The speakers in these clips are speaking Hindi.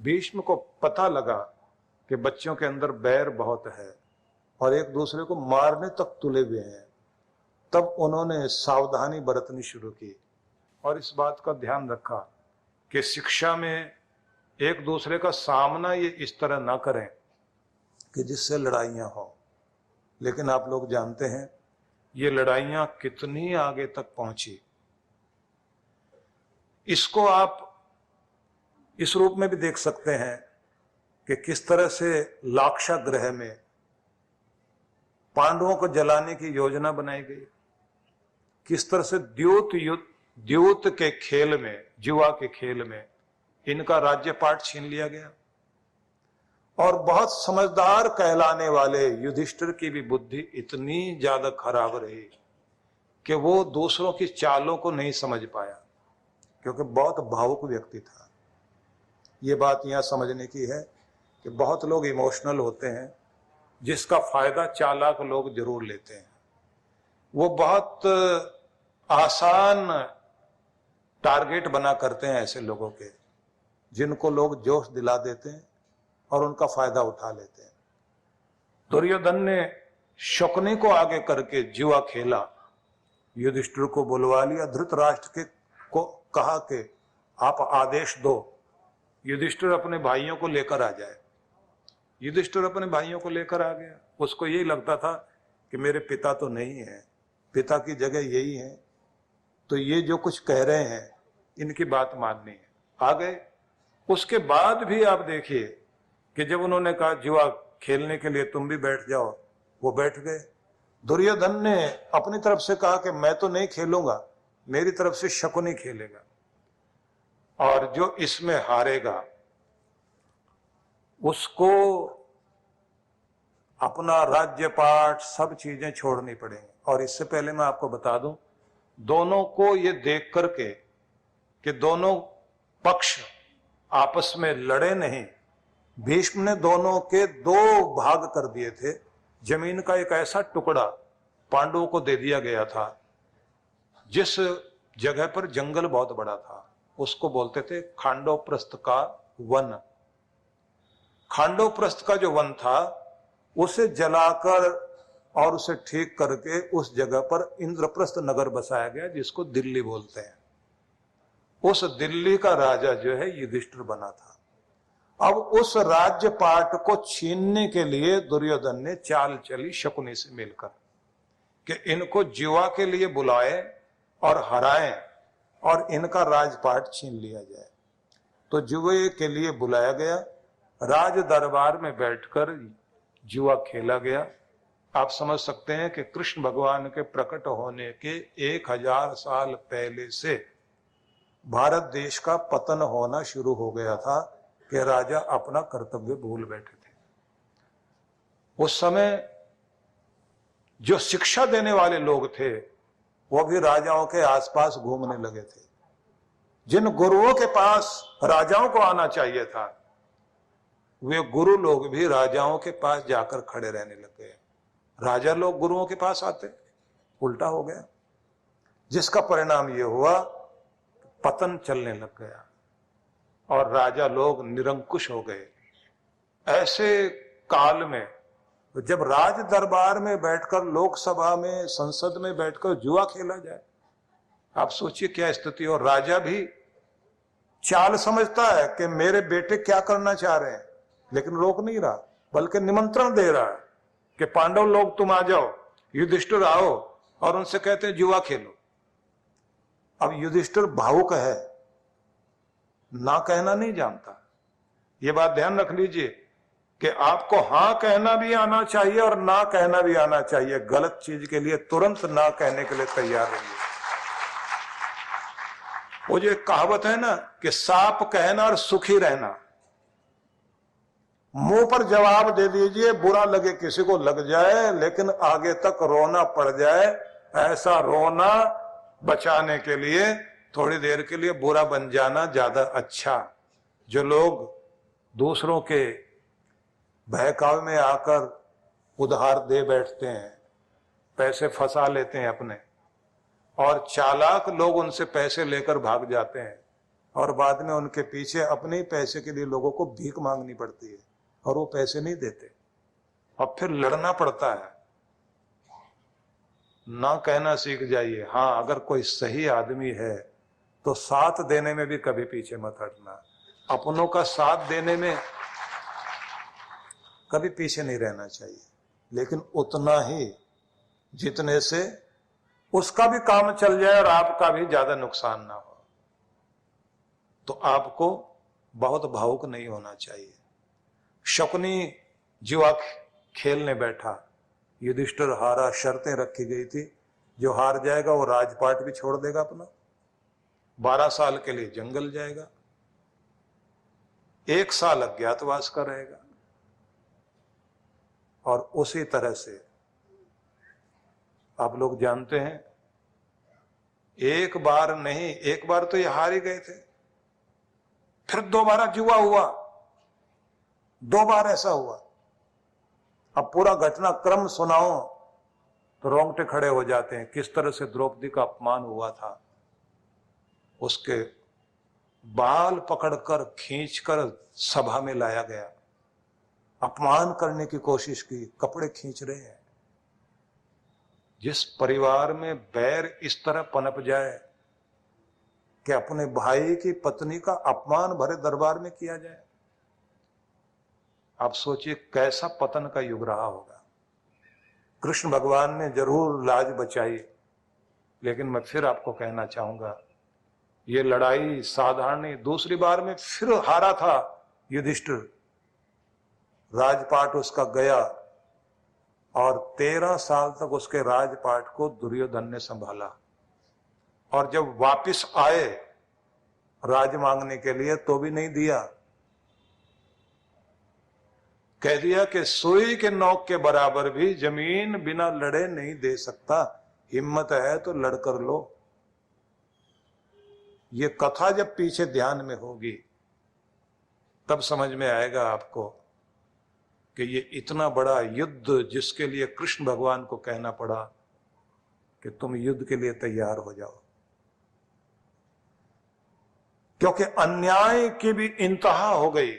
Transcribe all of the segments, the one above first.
भीष्म को पता लगा कि बच्चों के अंदर बैर बहुत है और एक दूसरे को मारने तक तुले हुए हैं, तब उन्होंने सावधानी बरतनी शुरू की और इस बात का ध्यान रखा कि शिक्षा में एक दूसरे का सामना ये इस तरह ना करें कि जिससे लड़ाइयां हो। लेकिन आप लोग जानते हैं ये लड़ाइयां कितनी आगे तक पहुंची। इसको आप इस रूप में भी देख सकते हैं कि किस तरह से लाक्षागृह में पांडवों को जलाने की योजना बनाई गई, किस तरह से द्यूत के खेल में, जुआ के खेल में इनका राज्यपाट छीन लिया गया। और बहुत समझदार कहलाने वाले युधिष्ठिर की भी बुद्धि इतनी ज्यादा खराब रही कि वो दूसरों की चालों को नहीं समझ पाया, क्योंकि बहुत भावुक व्यक्ति था। ये बात यहां समझने की है कि बहुत लोग इमोशनल होते हैं, जिसका फायदा चालाक लोग जरूर लेते हैं। वो बहुत आसान टारगेट बना करते हैं ऐसे लोगों के, जिनको लोग जोश दिला देते हैं और उनका फायदा उठा लेते हैं। दुर्योधन ने शकुनी को आगे करके जुआ खेला, युधिष्ठिर को बुलवा लिया, धृतराष्ट्र के को कहा कि आप आदेश दो, युधिष्ठिर अपने भाइयों को लेकर आ जाए। युधिष्ठिर अपने भाइयों को लेकर आ गया। उसको यही लगता था कि मेरे पिता तो नहीं है, पिता की जगह यही है, तो ये जो कुछ कह रहे हैं इनकी बात माननी है। आ गए। उसके बाद भी आप देखिए कि जब उन्होंने कहा जुआ खेलने के लिए तुम भी बैठ जाओ, वो बैठ गए। दुर्योधन ने अपनी तरफ से कहा कि मैं तो नहीं खेलूंगा, मेरी तरफ से शकुनी खेलेगा, और जो इसमें हारेगा उसको अपना राज्यपाट सब चीजें छोड़नी पड़ेंगी। और इससे पहले मैं आपको बता दूं, दोनों को ये देख करके कि दोनों पक्ष आपस में लड़े नहीं, भीष्म ने दोनों के दो भाग कर दिए थे। जमीन का एक ऐसा टुकड़ा पांडवों को दे दिया गया था जिस जगह पर जंगल बहुत बड़ा था, उसको बोलते थे खांडोप्रस्थ का वन। खांडोप्रस्थ का जो वन था उसे जलाकर और उसे ठीक करके उस जगह पर इंद्रप्रस्थ नगर बसाया गया, जिसको दिल्ली बोलते हैं। उस दिल्ली का राजा जो है युधिष्ठिर बना था। अब उस राज्य पाट को छीनने के लिए दुर्योधन ने चाल चली शकुनी से मिलकर कि इनको जुआ के लिए बुलाए और हराएं और इनका राजपाट छीन लिया जाए। तो जुए के लिए बुलाया गया, राज दरबार में बैठकर जुआ खेला गया। आप समझ सकते हैं कि कृष्ण भगवान के प्रकट होने के 1000 साल पहले से भारत देश का पतन होना शुरू हो गया था कि राजा अपना कर्तव्य भूल बैठे थे। उस समय जो शिक्षा देने वाले लोग थे वो भी राजाओं के आसपास घूमने लगे थे। जिन गुरुओं के पास राजाओं को आना चाहिए था, वे गुरु लोग भी राजाओं के पास जाकर खड़े रहने लग गए। राजा लोग गुरुओं के पास आते, उल्टा हो गया, जिसका परिणाम यह हुआ पतन चलने लग गया और राजा लोग निरंकुश हो गए। ऐसे काल में जब राज दरबार में बैठकर, लोकसभा में, संसद में बैठकर जुआ खेला जाए, आप सोचिए क्या स्थिति। और राजा भी चाल समझता है कि मेरे बेटे क्या करना चाह रहे हैं, लेकिन रोक नहीं रहा, बल्कि निमंत्रण दे रहा है कि पांडव लोग तुम आ जाओ, युधिष्ठिर आओ, और उनसे कहते हैं जुआ खेलो। अब युधिष्ठिर भावुक है, ना कहना नहीं जानता। ये बात ध्यान रख लीजिए कि आपको हाँ कहना भी आना चाहिए और ना कहना भी आना चाहिए। गलत चीज के लिए तुरंत ना कहने के लिए तैयार रहिए। वो जो एक कहावत है ना कि साफ कहना और सुखी रहना, मुंह पर जवाब दे दीजिए, बुरा लगे किसी को लग जाए, लेकिन आगे तक रोना पड़ जाए, ऐसा रोना बचाने के लिए थोड़ी देर के लिए बुरा बन जाना ज्यादा अच्छा। जो लोग दूसरों के बहकावे में आकर उधार दे बैठते हैं, पैसे फंसा लेते हैं अपने, और चालाक लोग उनसे पैसे लेकर भाग जाते हैं, और बाद में उनके पीछे अपने ही पैसे के लिए लोगों को भीख मांगनी पड़ती है और वो पैसे नहीं देते और फिर लड़ना पड़ता है। ना कहना सीख जाइए। हाँ, अगर कोई सही आदमी है तो साथ देने में भी कभी पीछे मत हटना। अपनों का साथ देने में कभी पीछे नहीं रहना चाहिए, लेकिन उतना ही जितने से उसका भी काम चल जाए और आपका भी ज्यादा नुकसान ना हो। तो आपको बहुत भावुक नहीं होना चाहिए। शकुनी जुआ खेलने बैठा, युधिष्ठिर हारा, शर्तें रखी गई थी, जो हार जाएगा वो राजपाट भी छोड़ देगा अपना, 12 साल के लिए जंगल जाएगा, 1 साल अज्ञातवास का रहेगा। और उसी तरह से आप लोग जानते हैं, एक बार नहीं, एक बार तो ये हार ही गए थे, फिर दोबारा जुआ हुआ, 2 बार ऐसा हुआ। अब पूरा घटनाक्रम सुनाओ तो रोंगटे खड़े हो जाते हैं। किस तरह से द्रौपदी का अपमान हुआ था, उसके बाल पकड़कर खींचकर सभा में लाया गया, अपमान करने की कोशिश की, कपड़े खींच रहे हैं। जिस परिवार में बैर इस तरह पनप जाए कि अपने भाई की पत्नी का अपमान भरे दरबार में किया जाए, आप सोचिए कैसा पतन का युग रहा होगा। कृष्ण भगवान ने जरूर लाज बचाई, लेकिन मैं फिर आपको कहना चाहूंगा, ये लड़ाई साधारण नहीं। दूसरी बार में फिर हारा था युधिष्ठिर, राजपाट उसका गया और 13 साल तक उसके राजपाट को दुर्योधन ने संभाला। और जब वापिस आए राज मांगने के लिए तो भी नहीं दिया। कह दिया कि सुई के नोक के बराबर भी जमीन बिना लड़े नहीं दे सकता, हिम्मत है तो लड़ कर लो। ये कथा जब पीछे ध्यान में होगी तब समझ में आएगा आपको कि ये इतना बड़ा युद्ध, जिसके लिए कृष्ण भगवान को कहना पड़ा कि तुम युद्ध के लिए तैयार हो जाओ, क्योंकि अन्याय की भी इंतहा हो गई,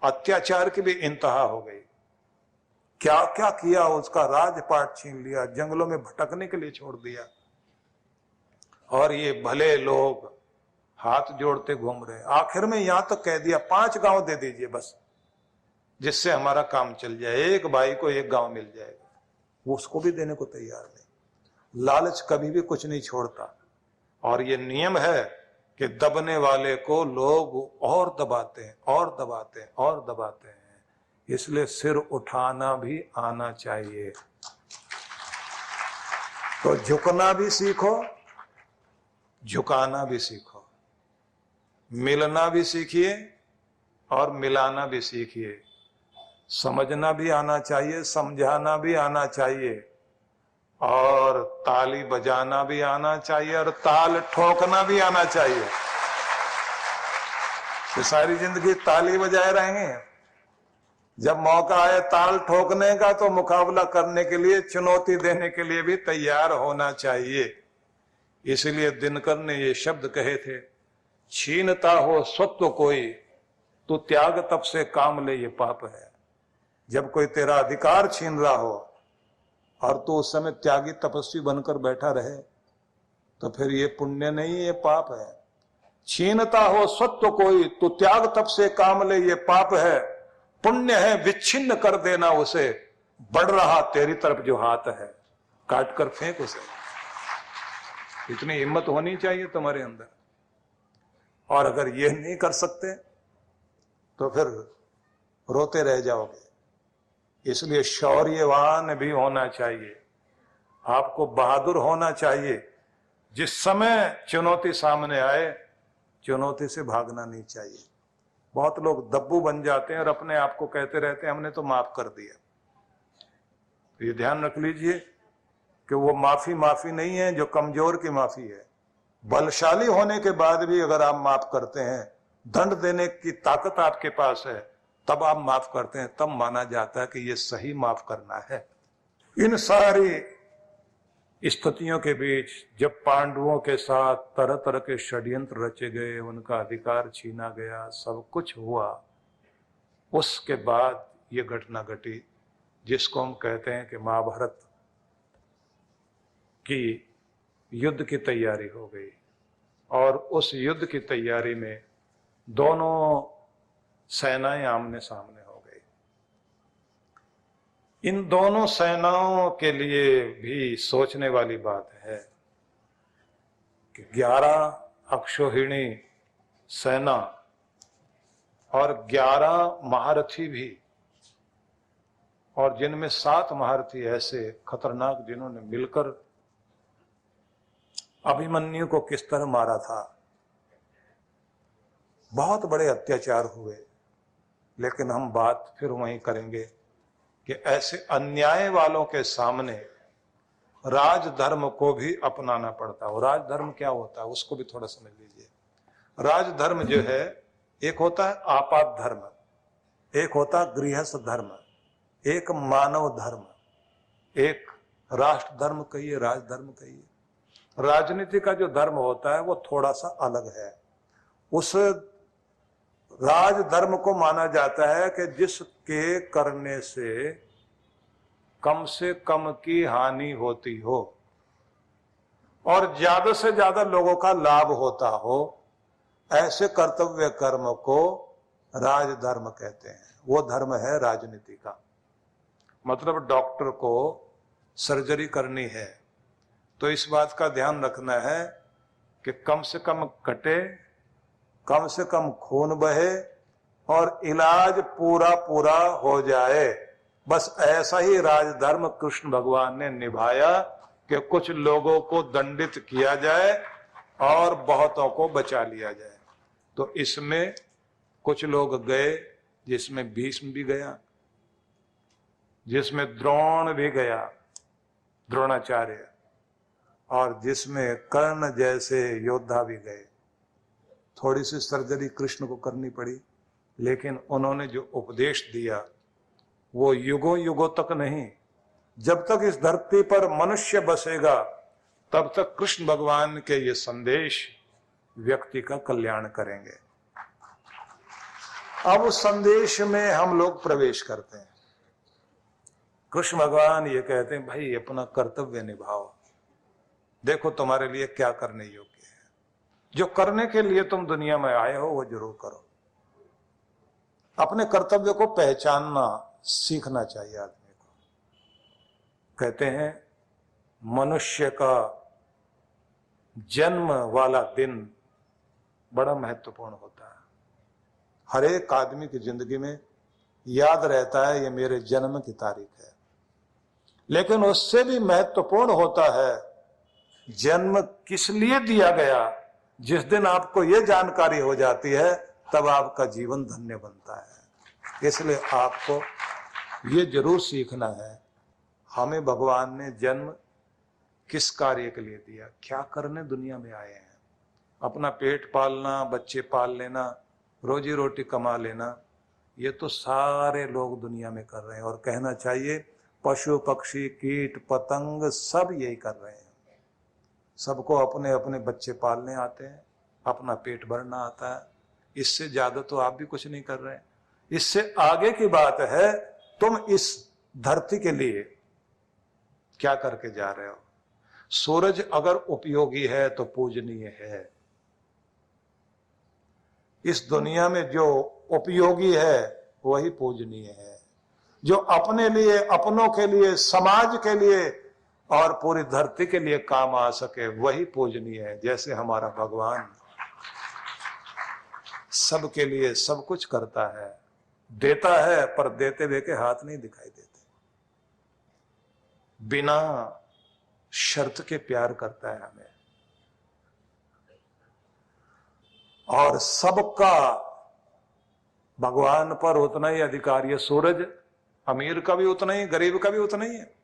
अत्याचार की भी इंतहा हो गई। क्या क्या किया, उसका राजपाट छीन लिया, जंगलों में भटकने के लिए छोड़ दिया, और ये भले लोग हाथ जोड़ते घूम रहे। आखिर में यहां तक कह दिया 5 गांव दे दीजिए बस, जिससे हमारा काम चल जाए, एक भाई को 1 गांव मिल जाएगा। वो उसको भी देने को तैयार नहीं। लालच कभी भी कुछ नहीं छोड़ता, और ये नियम है कि दबने वाले को लोग और दबाते हैं और दबाते हैं और दबाते हैं। इसलिए सिर उठाना भी आना चाहिए। तो झुकना भी सीखो, झुकाना भी सीखो, मिलना भी सीखिए और मिलाना भी सीखिए, समझना भी आना चाहिए, समझाना भी आना चाहिए, और ताली बजाना भी आना चाहिए, और ताल ठोकना भी आना चाहिए। तो सारी जिंदगी ताली बजाए रहेंगे, जब मौका आए ताल ठोकने का तो मुकाबला करने के लिए, चुनौती देने के लिए भी तैयार होना चाहिए। इसलिए दिनकर ने ये शब्द कहे थे, छीनता हो स्वत्व कोई तो त्याग तप से काम ले, ये पाप है। जब कोई तेरा अधिकार छीन रहा हो और तो उस समय त्यागी तपस्वी बनकर बैठा रहे, तो फिर ये पुण्य नहीं, ये पाप है। छीनता हो स्वत्व कोई तो त्याग तप से काम ले, ये पाप है। पुण्य है विच्छिन्न कर देना उसे, बढ़ रहा तेरी तरफ जो हाथ है, काट कर फेंक उसे। इतनी हिम्मत होनी चाहिए तुम्हारे अंदर। और अगर ये नहीं कर सकते तो फिर रोते रह जाओगे। इसलिए शौर्यवान भी होना चाहिए, आपको बहादुर होना चाहिए। जिस समय चुनौती सामने आए, चुनौती से भागना नहीं चाहिए। बहुत लोग दब्बू बन जाते हैं और अपने आप को कहते रहते हैं हमने तो माफ कर दिया। तो ये ध्यान रख लीजिए कि वो माफी नहीं है जो कमजोर की माफी है। बलशाली होने के बाद भी अगर आप माफ करते हैं, दंड देने की ताकत आपके पास है, तब आप माफ करते हैं, तब माना जाता है कि ये सही माफ करना है। इन सारी स्थितियों के बीच जब पांडवों के साथ तरह तरह के षड्यंत्र रचे गए, उनका अधिकार छीना गया, सब कुछ हुआ, उसके बाद ये घटना घटी जिसको हम कहते हैं कि महाभारत की युद्ध की तैयारी हो गई। और उस युद्ध की तैयारी में दोनों सेनाएं आमने सामने हो गई। इन दोनों सेनाओं के लिए भी सोचने वाली बात है कि 11 अक्षौहिणी सेना और 11 महारथी भी, और जिनमें 7 महारथी ऐसे खतरनाक जिन्होंने मिलकर अभिमन्यु को किस तरह मारा था। बहुत बड़े अत्याचार हुए, लेकिन हम बात फिर वहीं करेंगे कि ऐसे अन्याय वालों के सामने राजधर्म को भी अपनाना पड़ता है। और राजधर्म क्या होता है उसको भी थोड़ा समझ लीजिए। राजधर्म जो है, एक होता है आपात धर्म, एक होता है गृहस्थ धर्म, एक मानव धर्म, एक राष्ट्र धर्म कहिए, राजधर्म कहिए। राजनीति का जो धर्म होता है वो थोड़ा सा अलग है। उस राजधर्म को माना जाता है कि जिसके करने से कम की हानि होती हो और ज्यादा से ज्यादा लोगों का लाभ होता हो, ऐसे कर्तव्य कर्म को राजधर्म कहते हैं। वो धर्म है राजनीति का। मतलब डॉक्टर को सर्जरी करनी है तो इस बात का ध्यान रखना है कि कम से कम कटे, कम से कम खून बहे और इलाज पूरा पूरा हो जाए। बस ऐसा ही राजधर्म कृष्ण भगवान ने निभाया कि कुछ लोगों को दंडित किया जाए और बहुतों को बचा लिया जाए। तो इसमें कुछ लोग गए, जिसमें भीष्म भी गया, जिसमें द्रोण भी गया, द्रोणाचार्य, और जिसमें कर्ण जैसे योद्धा भी गए। थोड़ी सी सर्जरी कृष्ण को करनी पड़ी, लेकिन उन्होंने जो उपदेश दिया वो युगों युगों तक नहीं, जब तक इस धरती पर मनुष्य बसेगा तब तक कृष्ण भगवान के ये संदेश व्यक्ति का कल्याण करेंगे। अब उस संदेश में हम लोग प्रवेश करते हैं। कृष्ण भगवान ये कहते हैं, भाई अपना कर्तव्य निभाओ, देखो तुम्हारे लिए क्या करने योग्य है, जो करने के लिए तुम दुनिया में आए हो वो जरूर करो। अपने कर्तव्य को पहचानना सीखना चाहिए आदमी को। कहते हैं मनुष्य का जन्म वाला दिन बड़ा महत्वपूर्ण होता है। हर एक आदमी की जिंदगी में याद रहता है ये मेरे जन्म की तारीख है, लेकिन उससे भी महत्वपूर्ण होता है जन्म किस लिए दिया गया। जिस दिन आपको ये जानकारी हो जाती है तब आपका जीवन धन्य बनता है। इसलिए आपको ये जरूर सीखना है, हमें भगवान ने जन्म किस कार्य के लिए दिया, क्या करने दुनिया में आए हैं। अपना पेट पालना, बच्चे पाल लेना, रोजी रोटी कमा लेना, ये तो सारे लोग दुनिया में कर रहे हैं। और कहना चाहिए पशु पक्षी कीट पतंग सब यही कर रहे हैं। सबको अपने अपने बच्चे पालने आते हैं, अपना पेट भरना आता है। इससे ज्यादा तो आप भी कुछ नहीं कर रहे हैं। इससे आगे की बात है तुम इस धरती के लिए क्या करके जा रहे हो। सूरज अगर उपयोगी है तो पूजनीय है। इस दुनिया में जो उपयोगी है वही पूजनीय है। जो अपने लिए, अपनों के लिए, समाज के लिए और पूरी धरती के लिए काम आ सके वही पूजनीय है। जैसे हमारा भगवान सबके लिए सब कुछ करता है, देता है, पर देते हुए के हाथ नहीं दिखाई देते। बिना शर्त के प्यार करता है हमें, और सबका भगवान पर उतना ही अधिकार। ये सूरज अमीर का भी उतना ही, गरीब का भी उतना ही है।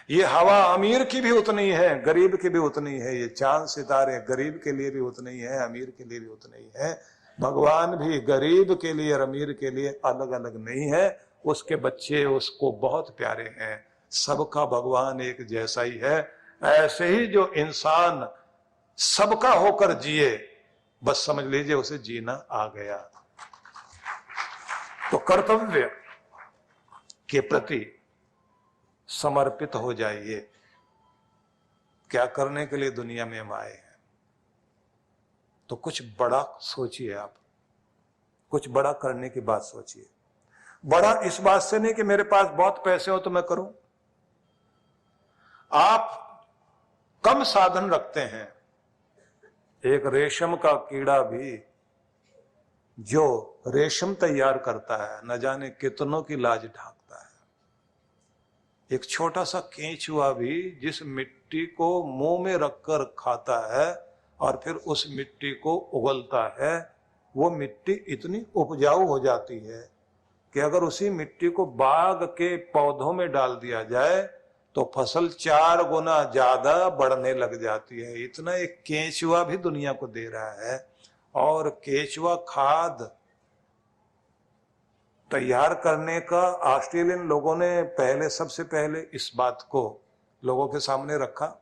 ये हवा अमीर की भी उतनी है, गरीब की भी उतनी है। ये चांद सितारे गरीब के लिए भी उतने ही है, अमीर के लिए भी उतने ही है। भगवान भी गरीब के लिए और अमीर के लिए अलग अलग नहीं है। उसके बच्चे उसको बहुत प्यारे हैं। सबका भगवान एक जैसा ही है। ऐसे ही जो इंसान सबका होकर जिए, बस समझ लीजिए उसे जीना आ गया। तो कर्तव्य के प्रति समर्पित हो जाइए। क्या करने के लिए दुनिया में हम आए हैं? तो कुछ बड़ा सोचिए। आप कुछ बड़ा करने की बात सोचिए। बड़ा इस बात से नहीं कि मेरे पास बहुत पैसे हो तो मैं करूं। आप कम साधन रखते हैं। एक रेशम का कीड़ा भी जो रेशम तैयार करता है, न जाने कितनों की लाज ढाकता है। एक छोटा सा केंचुआ भी जिस मिट्टी को मुंह में रखकर खाता है और फिर उस मिट्टी को उगलता है, वो मिट्टी इतनी उपजाऊ हो जाती है कि अगर उसी मिट्टी को बाग के पौधों में डाल दिया जाए तो फसल 4 गुना ज्यादा बढ़ने लग जाती है। इतना एक केंचुआ भी दुनिया को दे रहा है। और केंचुआ खाद तैयार करने का ऑस्ट्रेलियन लोगों ने सबसे पहले इस बात को लोगों के सामने रखा।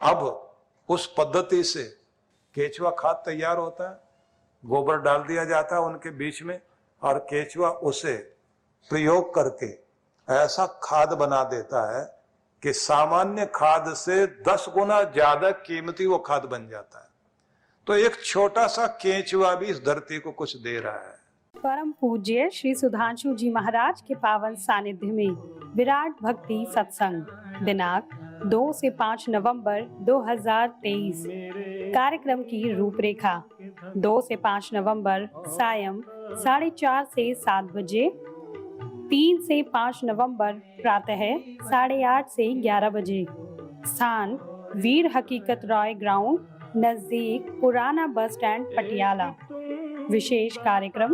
अब उस पद्धति से केंचुआ खाद तैयार होता है, गोबर डाल दिया जाता है उनके बीच में और केंचुआ उसे प्रयोग करके ऐसा खाद बना देता है कि सामान्य खाद से 10 गुना ज्यादा कीमती वो खाद बन जाता है। तो एक छोटा सा केंचुआ भी इस धरती को कुछ दे रहा है। परम पूज्य श्री सुधांशु जी महाराज के पावन सानिध्य में विराट भक्ति सत्संग दिनांक 2 से 5 नवंबर 2023। कार्यक्रम की रूपरेखा 2 से 5 नवंबर सायं 4:30 से 7 बजे, 3 से 5 नवंबर प्रातः 8:30 से 11 बजे। स्थान वीर हकीकत रॉय ग्राउंड नजदीक पुराना बस स्टैंड पटियाला। विशेष कार्यक्रम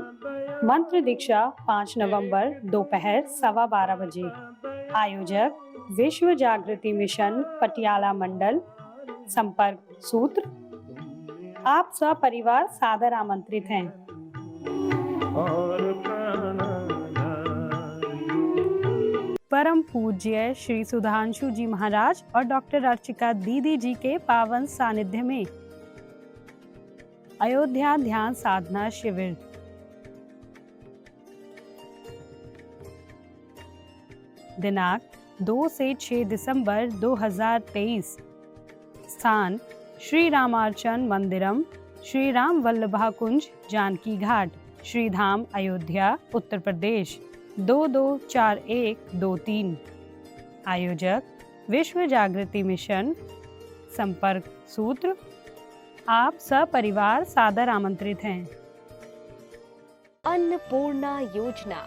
मंत्र दीक्षा 5 नवंबर दोपहर 12:15 बजे। आयोजक विश्व जागृति मिशन पटियाला मंडल। संपर्क सूत्र। आप सपरिवार सादर आमंत्रित हैं। परम पूज्य श्री सुधांशु जी महाराज और डॉक्टर अर्चिका दीदी जी के पावन सानिध्य में अयोध्या ध्यान साधना शिविर दिनांक 2 से 6 दिसंबर 2023। स्थान श्री रामार्चन मंदिरम, श्री राम वल्लभा कुंज, जानकी घाट, श्री धाम अयोध्या, उत्तर प्रदेश 224123। आयोजक विश्व जागृति मिशन। संपर्क सूत्र। आप सपरिवार सादर आमंत्रित हैं। अन्नपूर्णा योजना।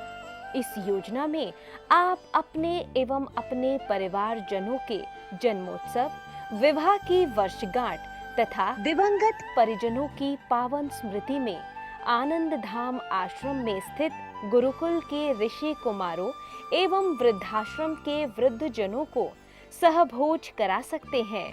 इस योजना में आप अपने एवं अपने परिवार जनों के जन्मोत्सव, विवाह की वर्षगांठ तथा दिवंगत परिजनों की पावन स्मृति में आनंद धाम आश्रम में स्थित गुरुकुल के ऋषि कुमारों एवं वृद्धाश्रम के वृद्ध जनों को सहभोज करा सकते हैं।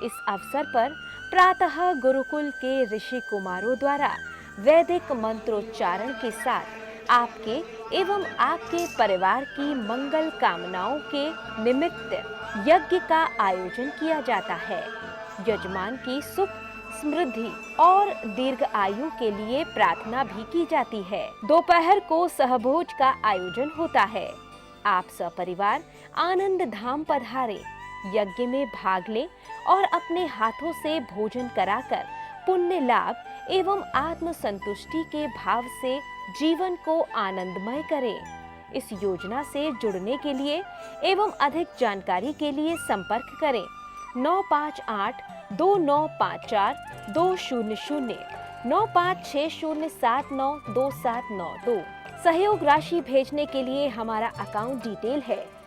इस अवसर पर प्रातः गुरुकुल के ऋषि कुमारों द्वारा वैदिक मंत्रोच्चारण के साथ आपके एवं आपके परिवार की मंगल कामनाओं के निमित्त यज्ञ का आयोजन किया जाता है। यजमान की सुख, समृद्धि और दीर्घ आयु के लिए प्रार्थना भी की जाती है। दोपहर को सहभोज का आयोजन होता है। आप सपरिवार आनंद धाम पधारे, यज्ञ में भाग लें और अपने हाथों से भोजन कराकर पुण्य लाभ एवं आत्म संतुष्टि के भाव से जीवन को आनंदमय करें। इस योजना से जुड़ने के लिए एवं अधिक जानकारी के लिए संपर्क करें 9582954200 9560792792। सहयोग राशि भेजने के लिए हमारा अकाउंट डिटेल है